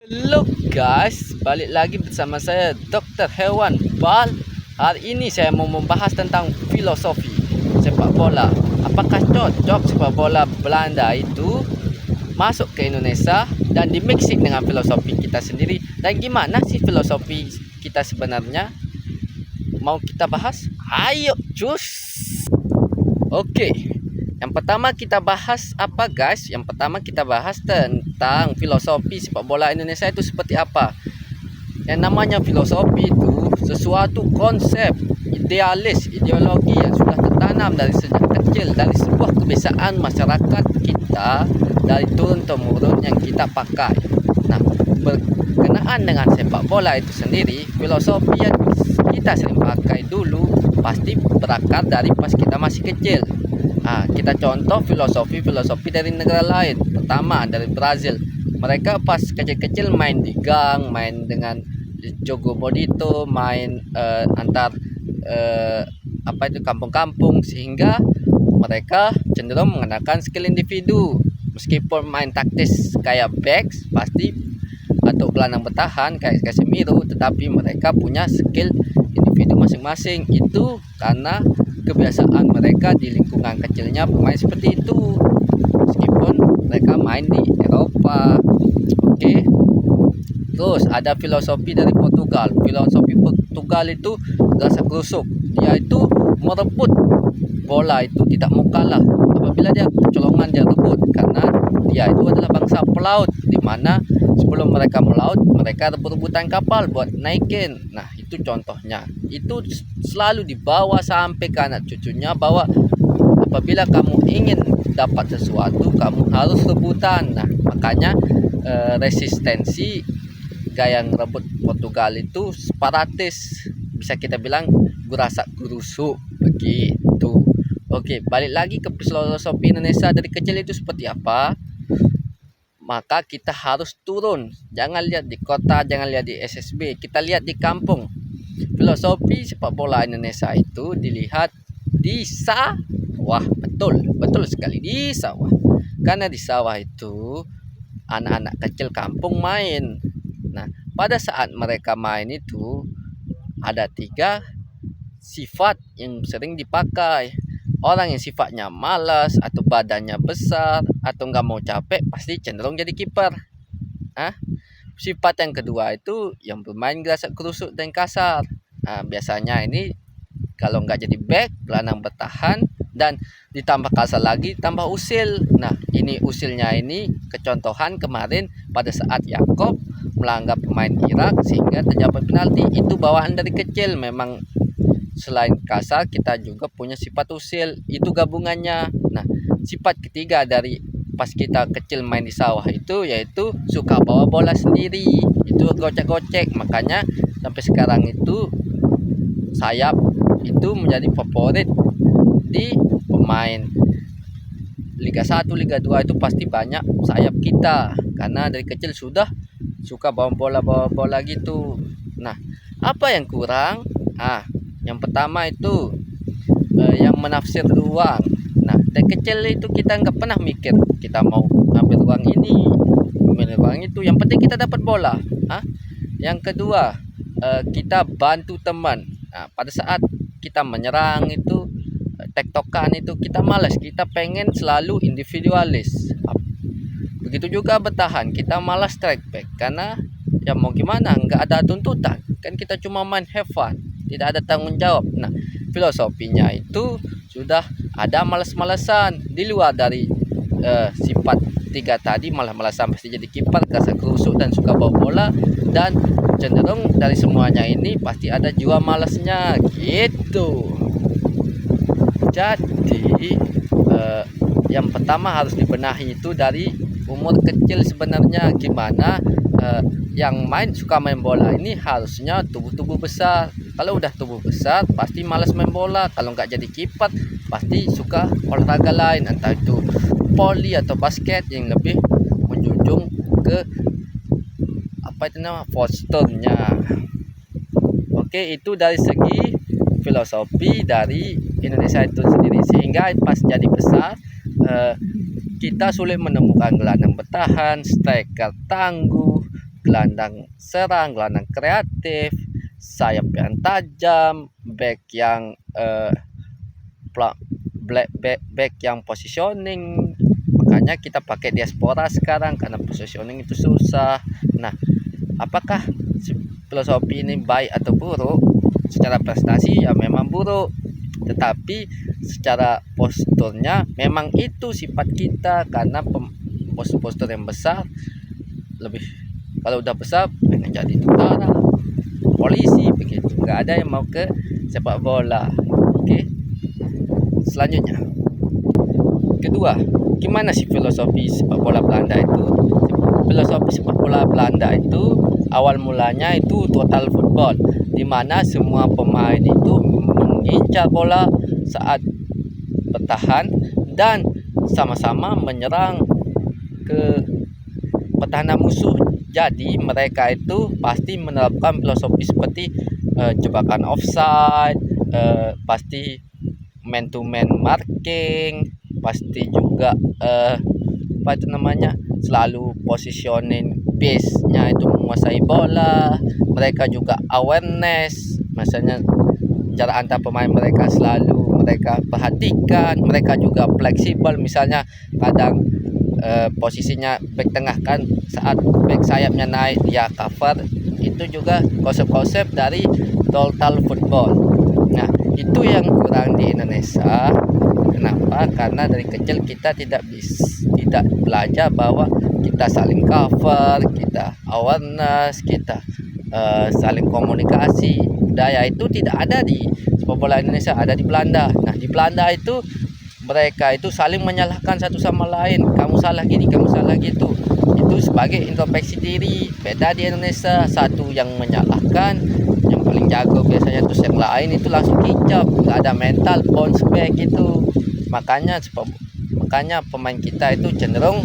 Halo guys, balik lagi bersama saya Dr. Hewan Bal. Hari ini saya mau membahas tentang filosofi sepak bola. Apakah cocok sepak bola Belanda itu masuk ke Indonesia dan dimixing dengan filosofi kita sendiri? Dan gimana sih filosofi kita sebenarnya? Mau kita bahas? Ayo cus. Oke. Yang pertama kita bahas apa guys? Yang pertama kita bahas tentang filosofi sepak bola Indonesia itu seperti apa. Yang namanya filosofi itu sesuatu konsep, idealis, ideologi yang sudah tertanam dari sejak kecil, dari sebuah kebiasaan masyarakat kita, dari turun-temurun yang kita pakai. Nah, berkenaan dengan sepak bola itu sendiri, filosofi yang kita sering pakai dulu pasti berakar dari pas kita masih kecil. Kita contoh filosofi dari negara lain. Pertama dari Brazil. Mereka pas kecil-kecil main di gang, main dengan jogo bodito, main antar kampung-kampung, sehingga mereka cenderung menggunakan skill individu. Meskipun main taktis kayak backs pasti atau gelandang bertahan kayak Casemiro, tetapi mereka punya skill individu masing-masing. Itu karena kebiasaan mereka di lingkungan kecilnya bermain seperti itu, meskipun mereka main di Eropa. Oke. Terus ada filosofi dari Portugal. Filosofi Portugal itu rasa kerusuk. Dia itu merebut bola itu tidak mau kalah. Apabila dia kecolongan dia rebut, karena dia itu adalah bangsa pelaut, di mana sebelum mereka melaut mereka rebut-rebutan kapal buat naikin. Nah, itu contohnya. Itu selalu dibawa sampai ke anak cucunya, bahwa apabila kamu ingin dapat sesuatu kamu harus rebutan. Nah, makanya resistensi gaya ngerebut Portugal itu separatis, bisa kita bilang gurasak gerusuk begitu. Oke, balik lagi ke filosofi Indonesia dari kecil itu seperti apa. Maka kita harus turun, jangan lihat di kota, jangan lihat di SSB, kita lihat di kampung. Filosofi sepak bola Indonesia itu dilihat di sawah. Betul sekali, di sawah. Karena di sawah itu anak-anak kecil kampung main. Nah, pada saat mereka main itu ada 3 sifat yang sering dipakai. Orang yang sifatnya malas atau badannya besar atau nggak mau capek pasti cenderung jadi kiper. Sifat yang kedua itu yang bermain gerasak kerusuk dan kasar. Biasanya ini kalau nggak jadi back, gelandang bertahan, dan ditambah kasar lagi, tambah usil. Nah, ini usilnya ini kecontohan kemarin pada saat Yakob melanggar pemain Irak sehingga terdapat penalti. Itu bawaan dari kecil. Memang selain kasar kita juga punya sifat usil, itu gabungannya. Nah, sifat ketiga dari pas kita kecil main di sawah itu yaitu suka bawa bola sendiri, itu gocek-gocek. Makanya sampai sekarang itu sayap itu menjadi favorit di pemain Liga 1, Liga 2 itu pasti banyak sayap kita, karena dari kecil sudah suka bawa bola gitu. Nah, apa yang kurang? Yang pertama itu yang menafsir ruang. Nah, dari kecil itu kita nggak pernah mikir kita mau ngambil ruang ini, ngambil ruang itu. Yang penting kita dapat bola. Yang kedua, kita bantu teman. Nah, pada saat kita menyerang itu, tektokan itu kita malas, kita pengen selalu individualis. Begitu juga bertahan, kita malas strike back karena ya mau gimana, nggak ada tuntutan, kan kita cuma main have fun, tidak ada tanggung jawab. Nah, filosofinya itu sudah ada malas-malasan di luar dari sifat 3 tadi, malas-malasan pasti jadi kiper, rasa kerusuk dan suka bawa bola, dan cenderung dari semuanya ini pasti ada jiwa malasnya gitu. Jadi yang pertama harus dibenahi itu dari umur kecil sebenarnya. Gimana yang suka main bola ini harusnya tubuh besar. Kalau udah tubuh besar pasti malas main bola. Kalau nggak jadi kiper pasti suka olahraga lain, entah itu voli atau basket yang lebih menjunjung ke posturnya. Oke, itu dari segi filosofi dari Indonesia itu sendiri, sehingga pas jadi besar kita sulit menemukan gelandang bertahan, striker tangguh, gelandang serang, gelandang kreatif, sayap yang tajam, back yang back yang positioning. Makanya kita pakai diaspora sekarang karena positioning itu susah. Nah, apakah filosofi ini baik atau buruk? Secara prestasi ya memang buruk, tetapi secara posturnya memang itu sifat kita, karena postur yang besar lebih, kalau udah besar pengen jadi tentara, polisi, begitu. Nggak ada yang mau ke sepak bola. Oke, selanjutnya kedua, gimana sih filosofi sepak bola Belanda itu? Filosofi sepak bola Belanda itu awal mulanya itu total football, di mana semua pemain itu mengincar bola saat bertahan dan sama-sama menyerang ke pertahanan musuh. Jadi mereka itu pasti menerapkan filosofi seperti jebakan offside, pasti man to man marking, pasti juga apa itu namanya, selalu positioning base-nya itu menguasai bola. Mereka juga awareness, maksudnya cara antar pemain mereka selalu mereka perhatikan. Mereka juga fleksibel, misalnya kadang posisinya back tengah kan, saat back sayapnya naik dia cover. Itu juga konsep-konsep dari total football. Nah, itu yang kurang di Indonesia. Kenapa? Karena dari kecil kita tidak belajar bahwa kita saling cover, kita awareness, kita saling komunikasi. Budaya itu tidak ada di sepak bola Indonesia, ada di Belanda. Nah, di Belanda itu mereka itu saling menyalahkan satu sama lain. Kamu salah gini, kamu salah gitu. Itu sebagai introspeksi diri. Beda di Indonesia, satu yang menyalahkan, yang paling jago biasanya, terus yang lain itu langsung kicap. Nggak ada mental bounce back itu. Makanya pemain kita itu cenderung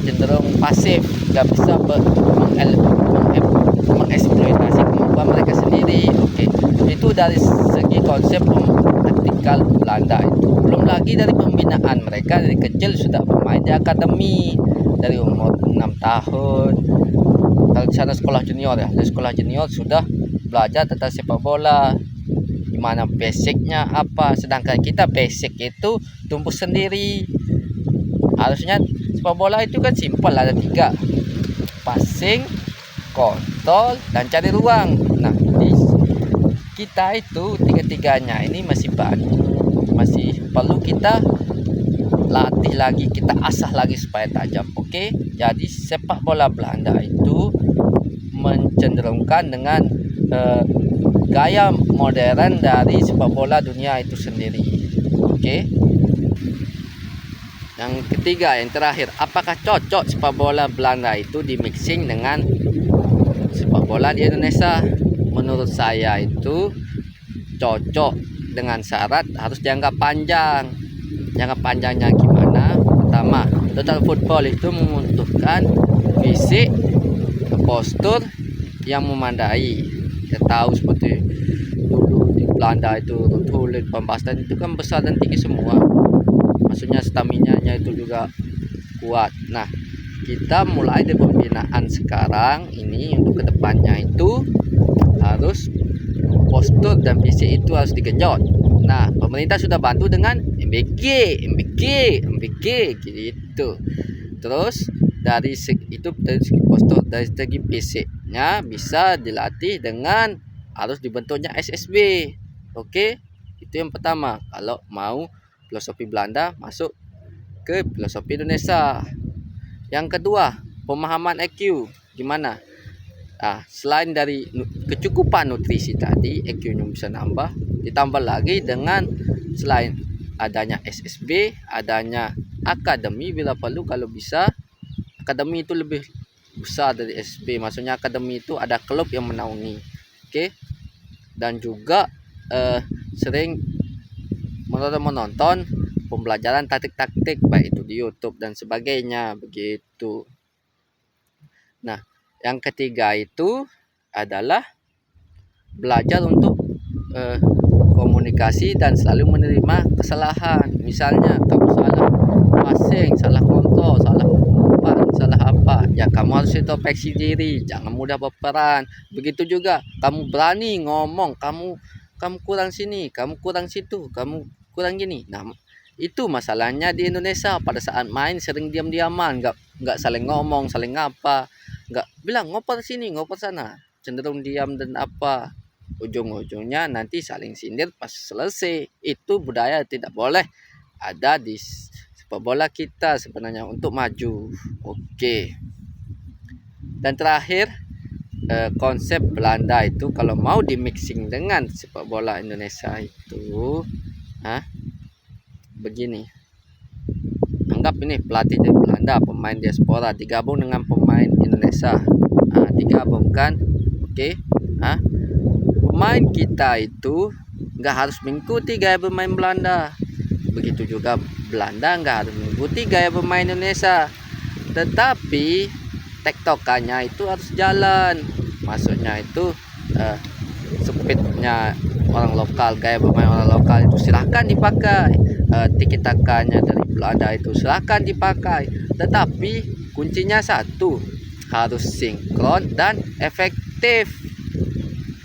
cenderung pasif, nggak bisa mengeksploitasi kemampuan mereka sendiri. Oke, itu dari segi konsep taktikal Belanda itu. Belum lagi dari pembinaan, mereka dari kecil sudah bermain di akademi dari umur 6 tahun. Kalau di sana sekolah junior ya, di sekolah junior sudah belajar tentang sepak bola, gimana basicnya apa. Sedangkan kita basic itu tumbuh sendiri. Harusnya sepak bola itu kan simpel, ada 3: passing, kontrol, dan cari ruang. Nah, kita itu tiga-tiganya ini masih perlu kita latih lagi, kita asah lagi supaya tajam. Oke, jadi sepak bola Belanda itu mencenderungkan dengan gaya modern dari sepak bola dunia itu sendiri. Oke. Yang ketiga, yang terakhir, apakah cocok sepak bola Belanda itu dimixing dengan sepak bola di Indonesia? Menurut saya itu cocok dengan syarat harus jangka panjang. Jangka panjangnya gimana? Pertama, total football itu membutuhkan fisik, postur yang memadai. Kita tahu seperti dulu di Belanda itu Ruud Gullit, Van Basten itu kan besar dan tinggi semua. Maksudnya stamina-nya itu juga kuat. Nah, kita mulai dari pembinaan sekarang ini untuk kedepannya itu harus postur dan fisik itu harus digenjot. Nah, pemerintah sudah bantu dengan MBG gitu. Terus dari segi postur, dari segi fisiknya bisa dilatih dengan harus dibentuknya SSB. Oke, itu yang pertama. Kalau mau filosofi Belanda masuk ke filosofi Indonesia. Yang kedua, pemahaman EQ gimana? Nah, selain dari kecukupan nutrisi tadi, EQ-nya bisa nambah, ditambah lagi dengan selain adanya SSB, adanya akademi bila perlu, kalau bisa akademi itu lebih besar dari SSB. Maksudnya akademi itu ada klub yang menaungi. Oke. Dan juga sering menonton pembelajaran taktik-taktik baik itu di YouTube dan sebagainya begitu. Nah, yang ketiga itu adalah belajar untuk komunikasi dan selalu menerima kesalahan. Misalnya kamu salah passing, salah kontrol, harus introspeksi diri, jangan mudah berperan. Begitu juga kamu berani ngomong, kamu kurang sini, kamu kurang situ, kamu kurang gini. Nah, itu masalahnya di Indonesia, pada saat main sering diam-diaman, nggak saling ngomong, saling apa, nggak bilang ngoper sini, ngoper sana, cenderung diam dan apa. Ujung-ujungnya nanti saling sindir pas selesai. Itu budaya tidak boleh ada di sepak bola kita sebenarnya untuk maju. Oke. Dan terakhir, konsep Belanda itu kalau mau di mixing dengan sepak bola Indonesia itu begini. Anggap ini pelatih dari Belanda, pemain diaspora digabung dengan pemain Indonesia. Digabungkan. Oke. Pemain kita itu nggak harus mengikuti gaya bermain Belanda. Begitu juga Belanda nggak harus mengikuti gaya bermain Indonesia. Tetapi tektokannya itu harus jalan. Maksudnya itu speednya orang lokal, gaya bermain orang lokal itu silahkan dipakai. Tiki-takanya dari Belanda itu silahkan dipakai. Tetapi kuncinya satu, harus sinkron dan efektif.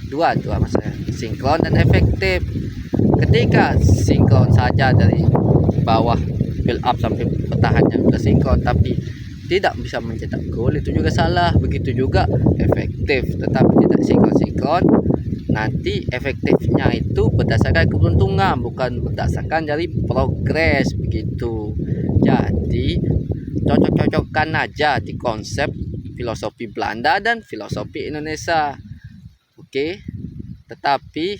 Dua maksudnya, sinkron dan efektif. Ketika sinkron saja dari bawah build up sampai bertahannya udah sinkron tapi tidak bisa mencetak gol, itu juga salah. Begitu juga efektif tetapi tidak sinkron, nanti efektifnya itu berdasarkan keberuntungan, bukan berdasarkan dari progres begitu. Jadi cocok-cocokkan aja di konsep filosofi Belanda dan filosofi Indonesia. Oke, tetapi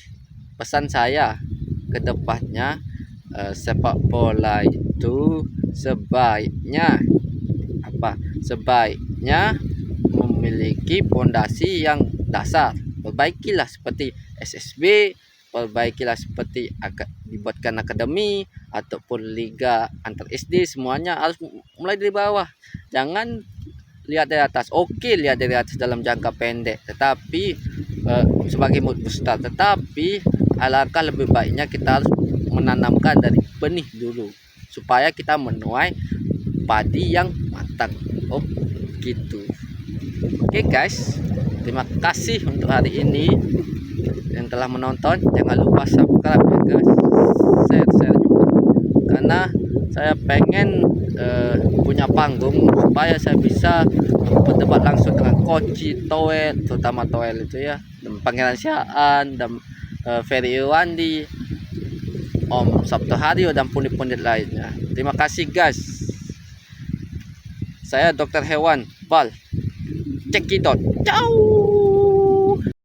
pesan saya ke depannya, sepak bola itu sebaiknya memiliki pondasi yang dasar. Perbaikilah seperti SSB, perbaikilah seperti dibuatkan akademi ataupun liga antar SD, semuanya harus mulai dari bawah. Jangan lihat dari atas. Oke, lihat dari atas dalam jangka pendek, tetapi sebagai mood booster, tetapi alangkah lebih baiknya kita harus menanamkan dari benih dulu supaya kita menuai padi yang matang. Oh gitu. Oke guys, terima kasih untuk hari ini yang telah menonton. Jangan lupa subscribe ya guys, share juga, karena saya pengen punya panggung supaya saya bisa berdebat langsung dengan Koci Toel, terutama Toel itu ya, dan Pangeran Siaan, dan Ferry Iwandi, Om Sabto Haryo, dan pundit-pundit lainnya. Terima kasih guys. Saya Dr. Hewan Val. Cekidot. Ciao.